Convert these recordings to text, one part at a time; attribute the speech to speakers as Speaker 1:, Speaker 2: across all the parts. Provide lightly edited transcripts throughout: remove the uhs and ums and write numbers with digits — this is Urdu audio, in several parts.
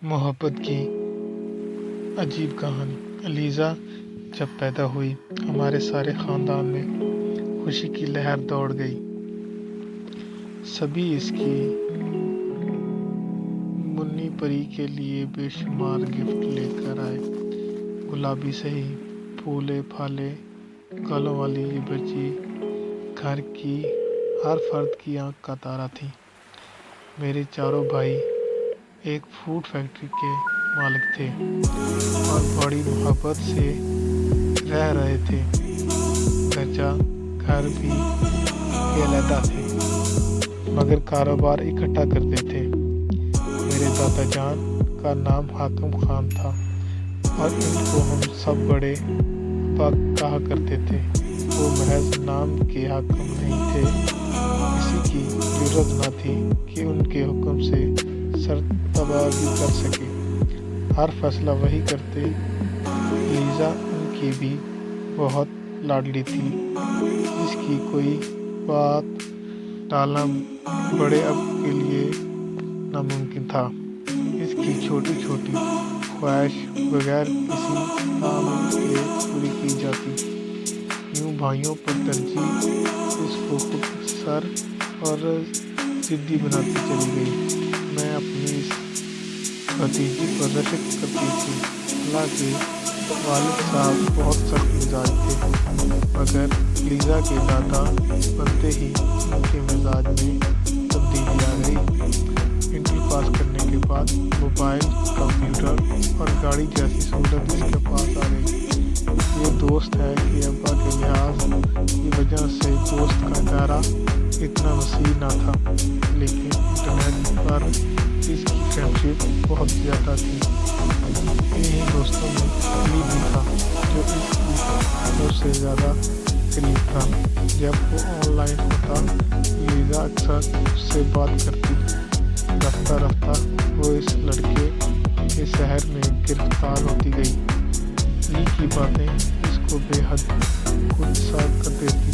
Speaker 1: محبت کی عجیب کہانی۔ الیزا جب پیدا ہوئی ہمارے سارے خاندان میں خوشی کی لہر دوڑ گئی۔ سبھی اس کی منی پری کے لیے بے شمار گفٹ لے کر آئے۔ گلابی سہی، پھولے پھالے گالوں والی یہ بچی گھر کی ہر فرد کی آنکھ کا تارا تھی۔ میرے چاروں بھائی ایک فروٹ فیکٹری کے مالک تھے اور بڑی محبت سے رہ رہے تھے، گرچہ گھر بھی علیحدہ تھے مگر کاروبار اکٹھا کرتے تھے۔ میرے دادا جان کا نام حاکم خان تھا اور ان کو ہم سب بڑے ابا کہا کرتے تھے۔ وہ محض نام کے حاکم نہیں تھے، کسی کی جرات نہ تھی کہ ان کے حکم سے سرتباری کر سکے۔ ہر فیصلہ وہی کرتے۔ الیزا ان کی بھی بہت لاڈلی تھی، جس کی کوئی بات ٹالنا بڑے اب کے لیے ناممکن تھا۔ اس کی چھوٹی چھوٹی خواہش بغیر کسی تعمیل کے پوری کی جاتی۔ یوں بھائیوں پر ترجیح اس کو خود سر اور ضدی بناتی چلی گئی۔ میں اپنی اس بھتیجی پر رشک کرتی تھی۔ حالانکہ والد صاحب بہت سخت مزاج تھے مگر الیزا کے دادا بنتے ہی ان کے مزاج میں تبدیلی آ گئی۔ انٹر پاس کرنے کے بعد موبائل، کمپیوٹر اور گاڑی جیسی سہولت اس کے پاس آ گئی۔ یہ دوست ہے کہ ابا کے لحاظ کی وجہ سے دوست کا دائرہ اتنا وسیع نہ تھا، لیکن انٹرنیٹ پر اس کی فرینڈ شپ بہت زیادہ تھی۔ انہی دوستوں میں علی بھی تھا جو اس کی سب سے زیادہ قریب تھا۔ جب وہ آن لائن ہوتا الیزا اکثر اس سے بات کرتی۔ رفتہ رفتہ وہ اس لڑکے کے سحر میں گرفتار ہوتی گئی۔ علی کی باتیں اس کو بے حد خود سا کر دیتی۔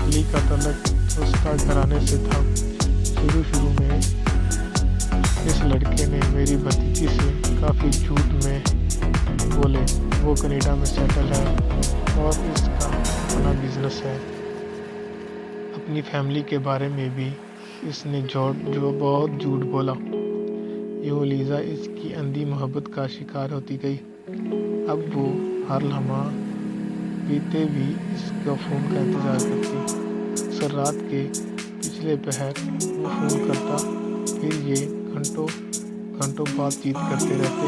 Speaker 1: علی کا تعلق اس کا گھرانے سے تھا۔ شروع میں اس لڑکے نے میری بھتیجی سے کافی جھوٹ میں بولے۔ وہ کینیڈا میں سیٹل ہے اور اس کا اپنا بزنس ہے۔ اپنی فیملی کے بارے میں بھی اس نے جو بہت جھوٹ بولا۔ یوں الیزا اس کی اندھی محبت کا شکار ہوتی گئی۔ اب وہ ہر لمحہ بیتے بھی اس کا فون کا انتظار کرتی۔ اکثر رات کے پچھلے پہر وہ فون کرتا، پھر یہ گھنٹوں بات چیت کرتے رہتے۔